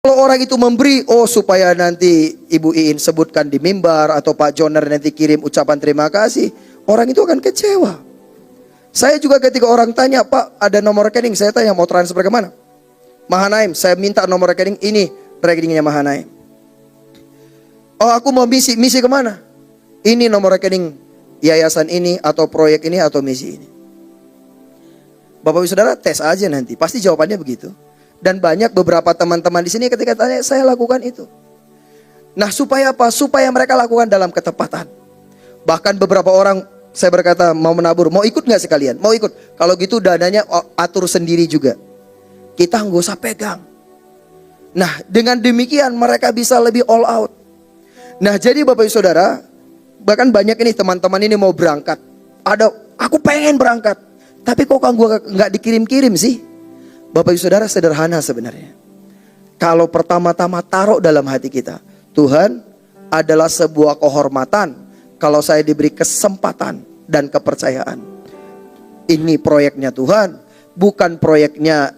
Kalau orang itu memberi, oh supaya nanti Ibu Iin sebutkan di mimbar atau Pak Joner nanti kirim ucapan terima kasih, orang itu akan kecewa. Saya juga ketika orang tanya, Pak ada nomor rekening, saya tanya mau transfer ke mana? Mahanaim, saya minta nomor rekening ini, rekeningnya Mahanaim. Oh aku mau misi kemana? Ini nomor rekening yayasan ini atau proyek ini atau misi ini. Bapak Ibu Saudara tes aja nanti, pasti jawabannya begitu. Dan banyak beberapa teman-teman di sini ketika tanya, saya lakukan itu. Nah supaya apa? Supaya mereka lakukan dalam ketepatan. Bahkan beberapa orang, saya berkata mau menabur, mau ikut gak sekalian? Mau ikut. Kalau gitu dananya atur sendiri juga. Kita nggak usah pegang. Nah dengan demikian mereka bisa lebih all out. Nah jadi Bapak Ibu Saudara, bahkan banyak ini teman-teman ini mau berangkat. Aku pengen berangkat, tapi kok gue nggak dikirim-kirim sih? Bapak Ibu Saudara sederhana sebenarnya. Kalau pertama-tama taruh dalam hati kita, Tuhan adalah sebuah kehormatan kalau saya diberi kesempatan dan kepercayaan. Ini proyeknya Tuhan, bukan proyeknya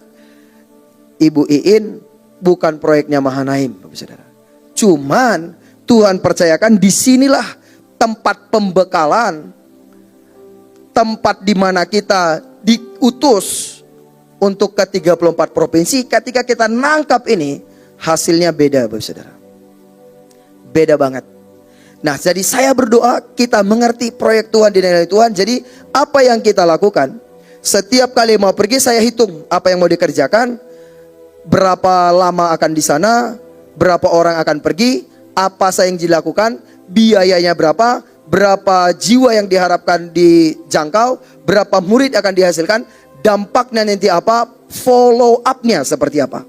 Ibu Iin, bukan proyeknya Mahanaim, Bapak Ibu Saudara. Cuman Tuhan percayakan disinilah tempat pembekalan, tempat di mana kita diutus untuk ke 34 provinsi. Ketika kita nangkap ini, hasilnya beda Bapak Saudara. Beda banget. Nah jadi saya berdoa kita mengerti proyek Tuhan di nilai Tuhan. Jadi apa yang kita lakukan, setiap kali mau pergi saya hitung apa yang mau dikerjakan, berapa lama akan di sana, berapa orang akan pergi, apa saya yang dilakukan, biayanya berapa, berapa jiwa yang diharapkan dijangkau, berapa murid akan dihasilkan, dampaknya nanti apa, follow up-nya seperti apa.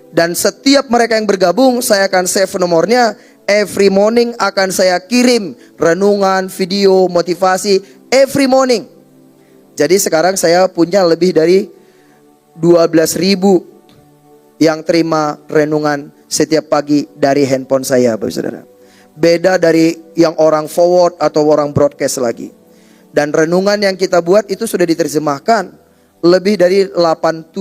Dan setiap mereka yang bergabung, saya akan save nomornya. Every morning akan saya kirim renungan, video, motivasi, every morning. Jadi sekarang saya punya lebih dari 12.000 yang terima renungan setiap pagi dari handphone saya, Bapak Saudara. Beda dari yang orang forward atau orang broadcast lagi. Dan renungan yang kita buat itu sudah diterjemahkan lebih dari 8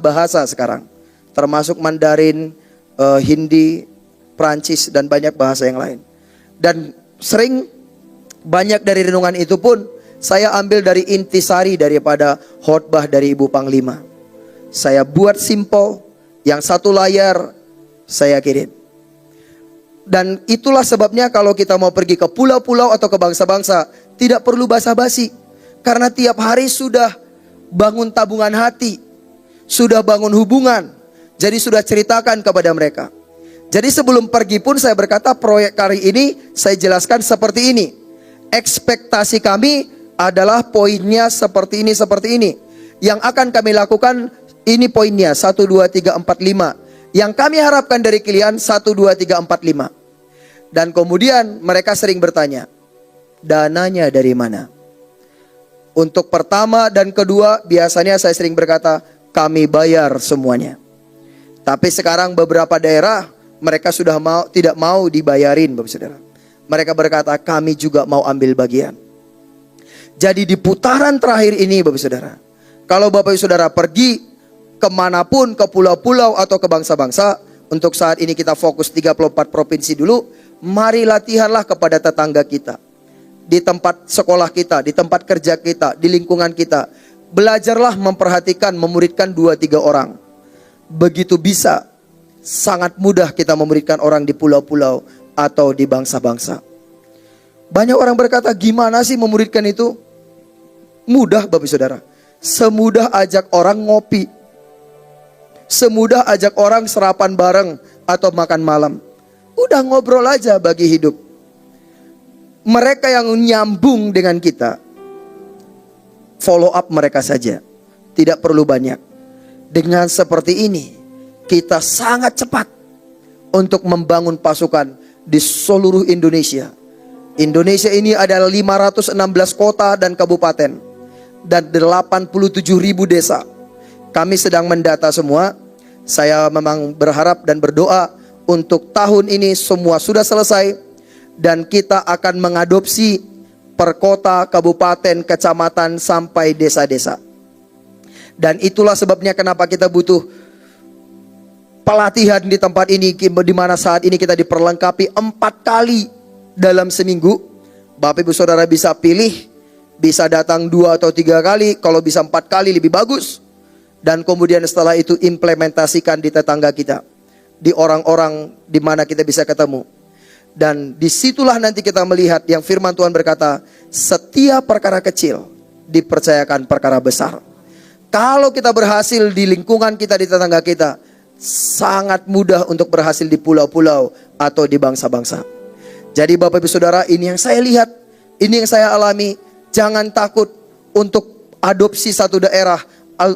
bahasa sekarang. Termasuk Mandarin, Hindi, Prancis, dan banyak bahasa yang lain. Dan sering banyak dari renungan itu pun saya ambil dari intisari daripada khotbah dari Ibu Panglima. Saya buat simple, yang satu layar saya kirim. Dan itulah sebabnya kalau kita mau pergi ke pulau-pulau atau ke bangsa-bangsa, tidak perlu basa-basi. Karena tiap hari sudah bangun tabungan hati, sudah bangun hubungan. Jadi sudah ceritakan kepada mereka. Jadi sebelum pergi pun saya berkata proyek kali ini saya jelaskan seperti ini. Ekspektasi kami adalah poinnya seperti ini, seperti ini. Yang akan kami lakukan ini poinnya 1, 2, 3, 4, 5. Yang kami harapkan dari kalian 1, 2, 3, 4, 5. Dan kemudian mereka sering bertanya, dananya dari mana? Untuk pertama dan kedua biasanya saya sering berkata, kami bayar semuanya. Tapi sekarang beberapa daerah mereka sudah tidak mau dibayarin, Bapak Saudara. Mereka berkata, kami juga mau ambil bagian. Jadi di putaran terakhir ini Bapak Saudara, kalau Bapak Saudara pergi kemanapun, ke pulau-pulau atau ke bangsa-bangsa, untuk saat ini kita fokus 34 provinsi dulu. Mari latihanlah kepada tetangga kita, di tempat sekolah kita, di tempat kerja kita, di lingkungan kita. Belajarlah memperhatikan, memuridkan 2-3 orang. Begitu bisa, sangat mudah kita memuridkan orang di pulau-pulau atau di bangsa-bangsa. Banyak orang berkata, gimana sih memuridkan itu? Mudah Bapak Saudara. Semudah ajak orang ngopi, semudah ajak orang sarapan bareng atau makan malam. Udah ngobrol aja bagi hidup. Mereka yang nyambung dengan kita, follow up mereka saja. Tidak perlu banyak. Dengan seperti ini, kita sangat cepat untuk membangun pasukan di seluruh Indonesia. Indonesia ini adalah 516 kota dan kabupaten dan 87.000 desa. Kami sedang mendata semua. Saya memang berharap dan berdoa untuk tahun ini semua sudah selesai. Dan kita akan mengadopsi per kota, kabupaten, kecamatan, sampai desa-desa. Dan itulah sebabnya kenapa kita butuh pelatihan di tempat ini, di mana saat ini kita diperlengkapi 4 kali dalam seminggu. Bapak Ibu Saudara bisa pilih, bisa datang 2 atau 3 kali, kalau bisa 4 kali lebih bagus. Dan kemudian setelah itu implementasikan di tetangga kita, di orang-orang di mana kita bisa ketemu. Dan disitulah nanti kita melihat yang firman Tuhan berkata, setiap perkara kecil dipercayakan perkara besar. Kalau kita berhasil di lingkungan kita, di tetangga kita, sangat mudah untuk berhasil di pulau-pulau atau di bangsa-bangsa. Jadi Bapak Ibu Saudara, ini yang saya lihat, ini yang saya alami. Jangan takut untuk adopsi satu daerah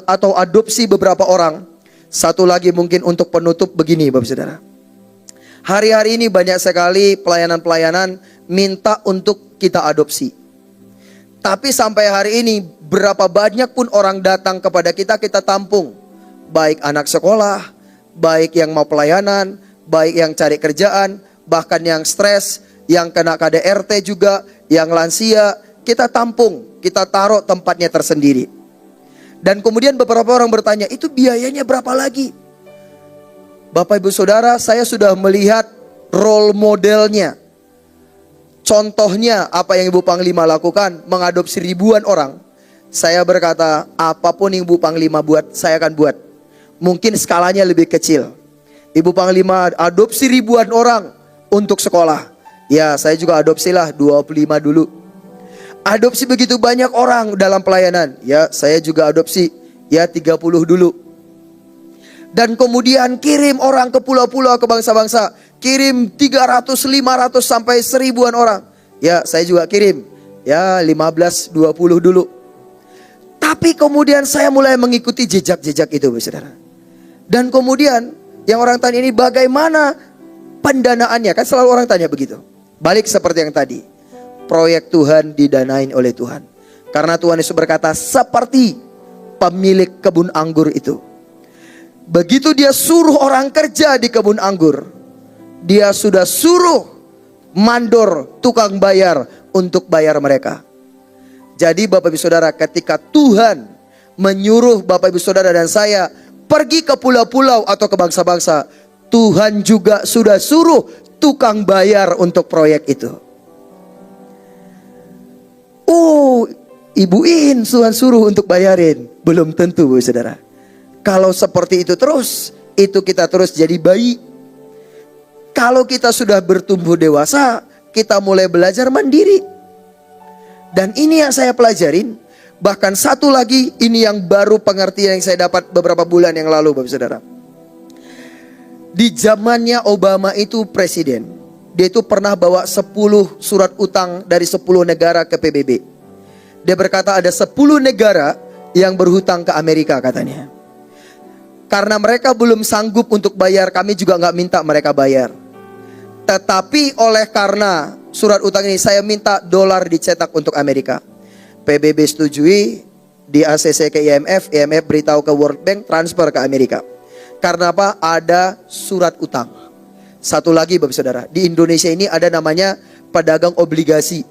atau adopsi beberapa orang. Satu lagi mungkin untuk penutup begini Bapak Ibu Saudara. Hari-hari ini banyak sekali pelayanan-pelayanan minta untuk kita adopsi. Tapi sampai hari ini berapa banyak pun orang datang kepada kita, kita tampung. Baik anak sekolah, baik yang mau pelayanan, baik yang cari kerjaan, bahkan yang stres, yang kena KDRT juga, yang lansia, kita tampung, kita taruh tempatnya tersendiri. Dan kemudian beberapa orang bertanya, itu biayanya berapa lagi? Bapak Ibu Saudara, saya sudah melihat role modelnya. Contohnya apa yang Ibu Panglima lakukan, mengadopsi ribuan orang. Saya berkata, apapun yang Ibu Panglima buat, saya akan buat. Mungkin skalanya lebih kecil. Ibu Panglima adopsi ribuan orang untuk sekolah. Ya, saya juga adopsilah 25 dulu. Adopsi begitu banyak orang dalam pelayanan. Ya, saya juga adopsi ya 30 dulu. Dan kemudian kirim orang ke pulau-pulau, ke bangsa-bangsa. Kirim 300, 500 sampai 1000-an orang. Ya, saya juga kirim. Ya, 15, 20 dulu. Tapi kemudian saya mulai mengikuti jejak-jejak itu, Saudara. Dan kemudian yang orang tanya ini bagaimana pendanaannya? Kan selalu orang tanya begitu. Balik seperti yang tadi. Proyek Tuhan didanain oleh Tuhan. Karena Tuhan Yesus berkata seperti pemilik kebun anggur itu. Begitu dia suruh orang kerja di kebun anggur, dia sudah suruh mandor, tukang bayar untuk bayar mereka. Jadi Bapak Ibu Saudara, ketika Tuhan menyuruh Bapak Ibu Saudara dan saya pergi ke pulau-pulau atau ke bangsa-bangsa, Tuhan juga sudah suruh tukang bayar untuk proyek itu. Oh, Ibu In Tuhan suruh untuk bayarin. Belum tentu Bapak Ibu Saudara. Kalau seperti itu terus, itu kita terus jadi bayi. Kalau kita sudah bertumbuh dewasa, kita mulai belajar mandiri. Dan ini yang saya pelajarin. Bahkan satu lagi, ini yang baru pengertian yang saya dapat beberapa bulan yang lalu Bapak Saudara. Di zamannya Obama itu presiden, dia itu pernah bawa 10 surat utang dari 10 negara ke PBB. Dia berkata ada 10 negara yang berhutang ke Amerika katanya. Karena mereka belum sanggup untuk bayar, kami juga nggak minta mereka bayar. Tetapi oleh karena surat utang ini, saya minta dolar dicetak untuk Amerika. PBB setujui, di ACC ke IMF, IMF beritahu ke World Bank, transfer ke Amerika. Karena apa? Ada surat utang. Satu lagi Bapak Saudara, di Indonesia ini ada namanya pedagang obligasi.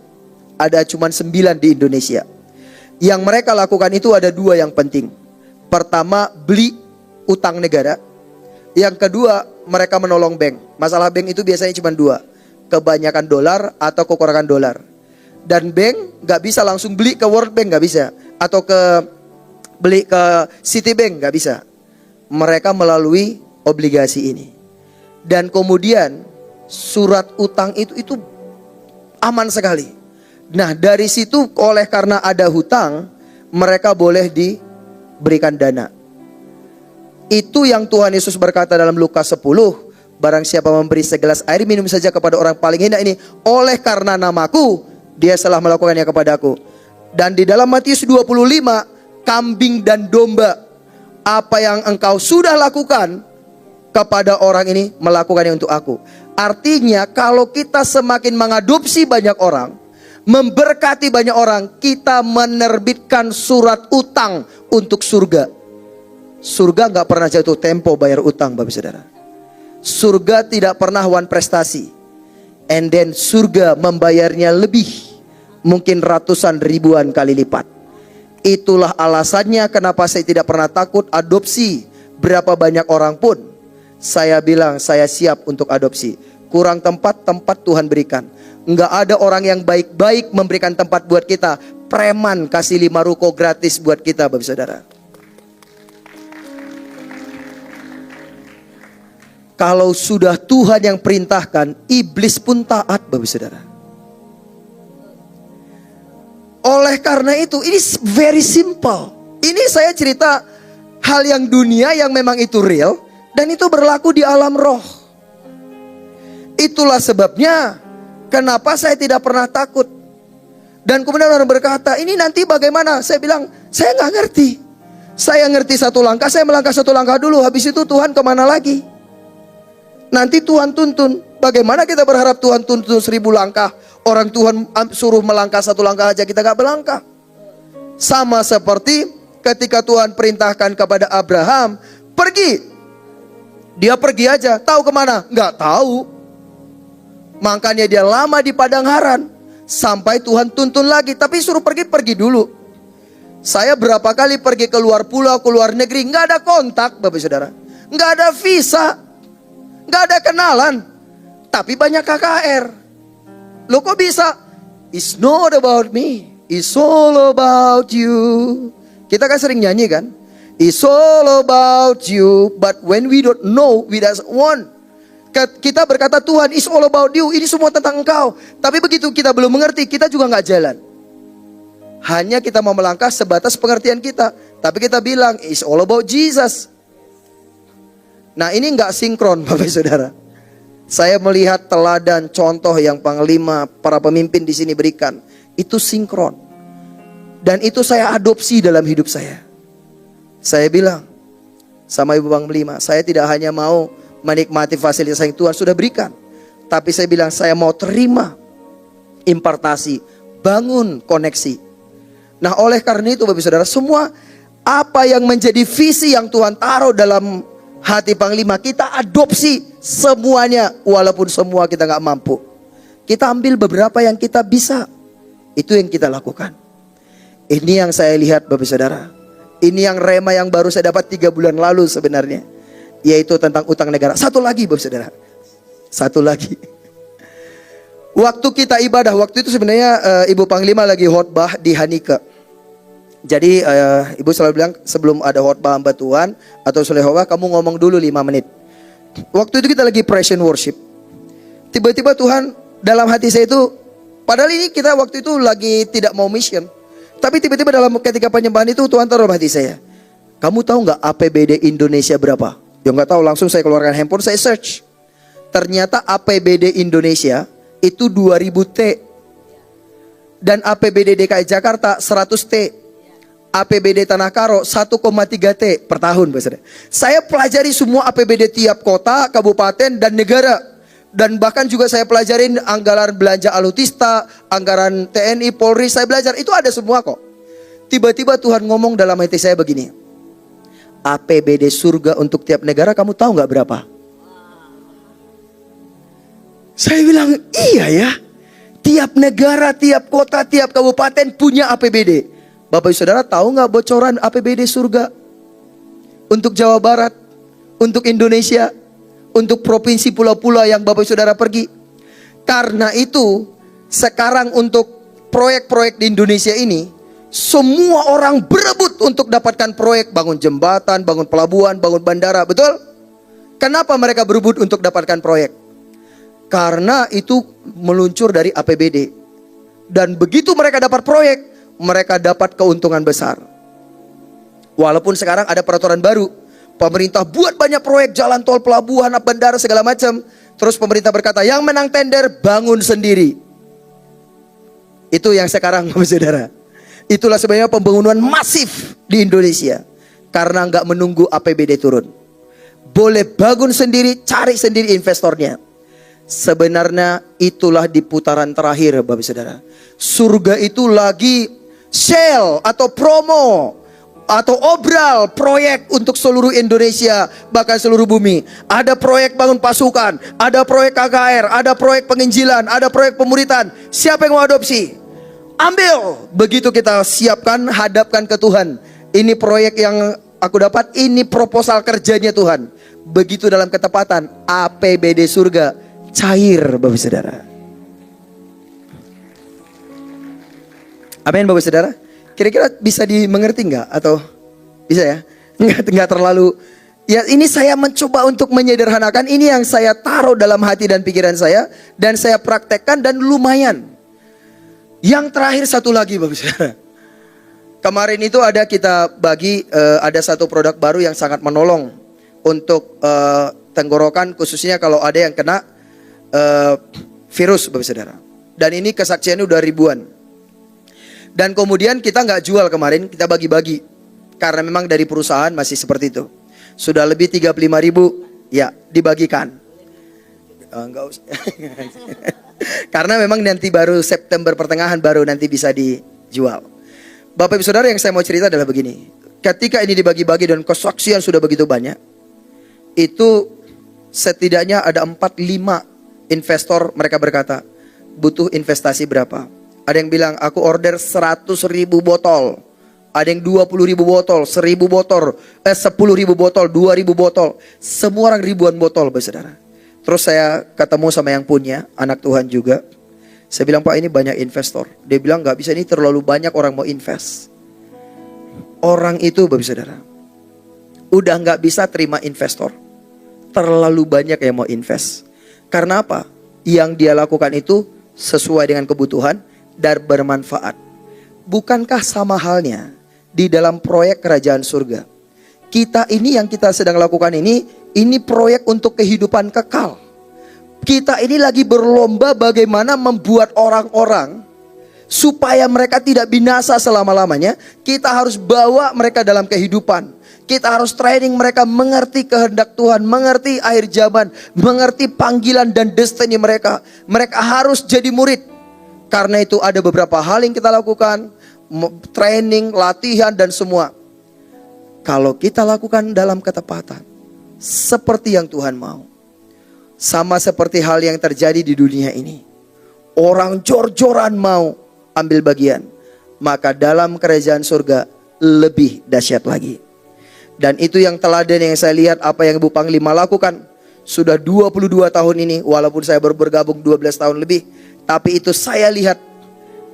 Ada cuma 9 di Indonesia. Yang mereka lakukan itu ada 2 yang penting. Pertama, beli utang negara. Yang kedua, mereka menolong bank. Masalah bank itu biasanya cuma 2. Kebanyakan dolar atau kekurangan dolar. Dan bank gak bisa langsung beli ke World Bank, gak bisa. Atau beli ke Citibank, gak bisa. Mereka melalui obligasi ini. Dan kemudian surat utang itu aman sekali. Nah dari situ oleh karena ada hutang, mereka boleh diberikan dana. Itu yang Tuhan Yesus berkata dalam Lukas 10. Barang siapa memberi segelas air minum saja kepada orang paling hina ini, oleh karena namaku, dia telah melakukannya kepadaku. Dan di dalam Matius 25, kambing dan domba, apa yang engkau sudah lakukan kepada orang ini, melakukannya untuk aku. Artinya kalau kita semakin mengadopsi banyak orang, memberkati banyak orang, kita menerbitkan surat utang untuk surga. Surga gak pernah jatuh tempo bayar utang Bapak Saudara. Surga tidak pernah one prestasi. And then surga membayarnya lebih, mungkin ratusan ribuan kali lipat. Itulah alasannya kenapa saya tidak pernah takut adopsi berapa banyak orang pun. Saya bilang saya siap untuk adopsi. Kurang tempat, tempat Tuhan berikan. Enggak ada orang yang baik-baik memberikan tempat buat kita. Preman kasih 5 ruko gratis buat kita, Bapak Saudara. Kalau sudah Tuhan yang perintahkan, iblis pun taat, Bapak Saudara. Oleh karena itu, ini very simple. Ini saya cerita hal yang dunia yang memang itu real, dan itu berlaku di alam roh. Itulah sebabnya kenapa saya tidak pernah takut. Dan kemudian orang berkata, ini nanti bagaimana? Saya bilang, saya nggak ngerti. Saya ngerti satu langkah, saya melangkah satu langkah dulu. Habis itu Tuhan kemana lagi? Nanti Tuhan tuntun. Bagaimana kita berharap Tuhan tuntun 1000 langkah? Orang Tuhan suruh melangkah satu langkah aja kita nggak melangkah. Sama seperti ketika Tuhan perintahkan kepada Abraham, pergi. Dia pergi aja, tahu kemana? Nggak tahu. Makanya dia lama di padang Haran sampai Tuhan tuntun lagi. Tapi suruh pergi, pergi dulu. Saya berapa kali pergi keluar pulau, keluar negeri, nggak ada kontak, Bapak Saudara, nggak ada visa, nggak ada kenalan, tapi banyak KKR. Loh kok bisa? It's not about me, it's all about you. Kita kan sering nyanyi kan? It's all about you, but when we don't know, we just want. Kita berkata Tuhan, it's all about you, ini semua tentang engkau. Tapi begitu kita belum mengerti, kita juga nggak jalan. Hanya kita mau melangkah sebatas pengertian kita. Tapi kita bilang, it's all about Jesus. Nah ini nggak sinkron, Bapak Saudara. Saya melihat teladan contoh yang panglima, para pemimpin di sini berikan. Itu sinkron. Dan itu saya adopsi dalam hidup saya. Saya bilang sama Ibu Panglima, saya tidak hanya mau menikmati fasilitas yang Tuhan sudah berikan, tapi saya bilang saya mau terima impartasi, bangun koneksi. Nah oleh karena itu Bapak Saudara, semua apa yang menjadi visi yang Tuhan taruh dalam hati Panglima, kita adopsi semuanya. Walaupun semua kita gak mampu, kita ambil beberapa yang kita bisa. Itu yang kita lakukan. Ini yang saya lihat Bapak Saudara. Ini yang rema yang baru saya dapat 3 bulan lalu sebenarnya, yaitu tentang utang negara. Satu lagi Bapak Saudara, satu lagi. Waktu kita ibadah, waktu itu sebenarnya Ibu Panglima lagi khotbah di Hanike. Jadi Ibu selalu bilang sebelum ada khotbah hamba Tuhan atau selesai khotbah, kamu ngomong dulu 5 menit. Waktu itu kita lagi praise and worship. Tiba-tiba Tuhan dalam hati saya itu, padahal ini kita waktu itu lagi tidak mau mission, tapi tiba-tiba dalam ketika penyembahan itu Tuhan taruh dalam hati saya, kamu tahu nggak APBD Indonesia berapa? Ya nggak tahu, langsung saya keluarkan handphone, saya search. Ternyata APBD Indonesia itu 2000 T. Dan APBD DKI Jakarta 100 T. APBD Tanah Karo 1,3 T per tahun. Saya pelajari semua APBD tiap kota, kabupaten, dan negara. Dan bahkan juga saya pelajarin anggaran belanja alutista, anggaran TNI, Polri, saya belajar. Itu ada semua kok. Tiba-tiba Tuhan ngomong dalam hati saya begini, APBD surga untuk tiap negara kamu tahu nggak berapa? Saya bilang, iya ya. Tiap negara, tiap kota, tiap kabupaten punya APBD. Bapak Saudara tahu nggak bocoran APBD surga untuk Jawa Barat, untuk Indonesia, untuk provinsi pulau-pulau yang Bapak Saudara pergi? Karena itu sekarang untuk proyek-proyek di Indonesia ini, semua orang berebut untuk dapatkan proyek, bangun jembatan, bangun pelabuhan, bangun bandara, betul? Kenapa mereka berebut untuk dapatkan proyek? Karena itu meluncur dari APBD. Dan begitu mereka dapat proyek, mereka dapat keuntungan besar. Walaupun sekarang ada peraturan baru, pemerintah buat banyak proyek, jalan tol, pelabuhan, bandara, segala macam. Terus pemerintah berkata, yang menang tender bangun sendiri. Itu yang sekarang Bapak Saudara. Itulah sebenarnya pembangunan masif di Indonesia, karena nggak menunggu APBD turun. Boleh bangun sendiri, cari sendiri investornya. Sebenarnya itulah di putaran terakhir Bapak Saudara. Surga itu lagi sale atau promo atau obral proyek untuk seluruh Indonesia, bahkan seluruh bumi. Ada proyek bangun pasukan, ada proyek KKR, ada proyek penginjilan, ada proyek pemuritan. Siapa yang mau adopsi? Ambil. Begitu kita siapkan, hadapkan ke Tuhan. Ini proyek yang aku dapat, ini proposal kerjanya Tuhan. begitu dalam ketepatan APBD surga cair, Bapak Saudara. Amin, Bapak Saudara. Kira-kira bisa dimengerti nggak? Atau bisa ya? Nggak terlalu. Ya, ini saya mencoba untuk menyederhanakan. Ini yang saya taruh dalam hati dan pikiran saya, dan saya praktekkan dan lumayan. Yang terakhir satu lagi, Bapak Saudara. Kemarin itu kita bagi ada satu produk baru yang sangat menolong untuk tenggorokan, khususnya kalau ada yang kena virus, Bapak Saudara. Dan ini kesaksiannya udah ribuan. Dan kemudian kita nggak jual kemarin, kita bagi-bagi. Karena memang dari perusahaan masih seperti itu. Sudah lebih 35.000, ya dibagikan. Enggak usah. Karena memang nanti baru September pertengahan baru nanti bisa dijual. Bapak Ibu Saudara, yang saya mau cerita adalah begini. Ketika ini dibagi-bagi dan kesaksian sudah begitu banyak, itu setidaknya ada 4-5 investor, mereka berkata, butuh investasi berapa? Ada yang bilang, aku order 100.000 botol. Ada yang 20.000 botol, 1.000 botol, 10.000 botol, 2.000 botol. Semua orang ribuan botol, Bapak Saudara. Terus saya ketemu sama yang punya, anak Tuhan juga. Saya bilang, Pak, ini banyak investor. Dia bilang, gak bisa, ini terlalu banyak orang mau invest. Orang itu, Bapak Saudara, udah gak bisa terima investor. Terlalu banyak yang mau invest. Karena apa? Yang dia lakukan itu sesuai dengan kebutuhan dan bermanfaat. Bukankah sama halnya di dalam proyek kerajaan surga? Kita ini yang kita sedang lakukan ini proyek untuk kehidupan kekal. Kita ini lagi berlomba bagaimana membuat orang-orang supaya mereka tidak binasa selama-lamanya. Kita harus bawa mereka dalam kehidupan. Kita harus training mereka mengerti kehendak Tuhan, mengerti akhir zaman, mengerti panggilan dan destiny mereka. Mereka harus jadi murid. Karena itu ada beberapa hal yang kita lakukan, training, latihan dan semua. Kalau kita lakukan dalam ketepatan, seperti yang Tuhan mau. Sama seperti hal yang terjadi di dunia ini. Orang jor-joran mau ambil bagian. Maka dalam kerajaan surga lebih dahsyat lagi. Dan itu yang teladan yang saya lihat apa yang Ibu Panglima lakukan. Sudah 22 tahun ini, walaupun saya baru bergabung 12 tahun lebih. Tapi itu saya lihat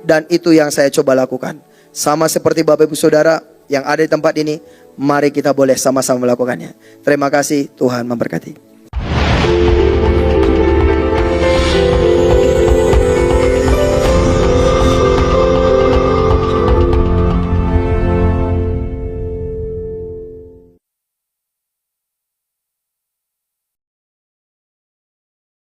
dan itu yang saya coba lakukan. Sama seperti Bapak Ibu Saudara yang ada di tempat ini, mari kita boleh sama-sama melakukannya. Terima kasih, Tuhan memberkati.